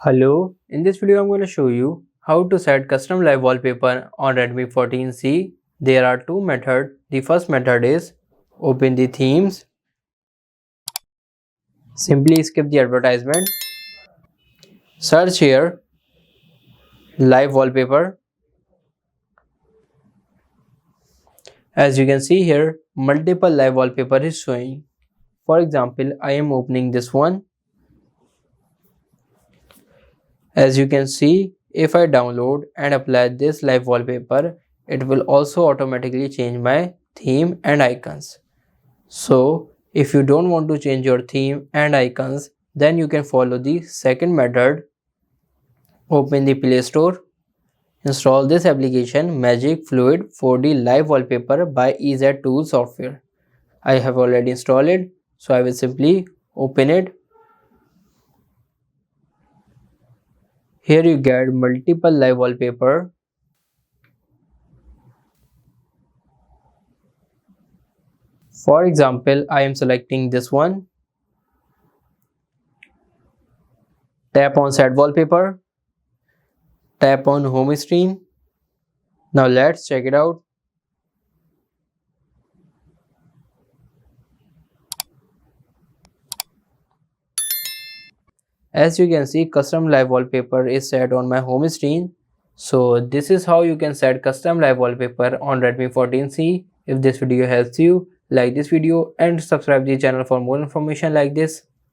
Hello, in this video I'm going to show you how to set custom live wallpaper on Redmi 14c. There are two methods. The first method is open the themes. Simply skip the advertisement. Search here live wallpaper. As you can see here, multiple live wallpaper is showing. For example, I am opening this one. As you can see, if I download and apply this live wallpaper, it will also automatically change my theme and icons. So if you don't want to change your theme and icons, then you can follow the second method. Open the Play Store. Install this application Magic Fluid 4D Live Wallpaper by EZ Tool software. I have already installed it, so I will simply open it. Here you get multiple live wallpaper. For example, I am selecting this one. Tap on Set Wallpaper. Tap on Home Screen. Now let's check it out. As you can see, custom live wallpaper is set on my home screen. So this is how you can set custom live wallpaper on Redmi 14c. If this video helps you, like this video and subscribe the channel for more information like this.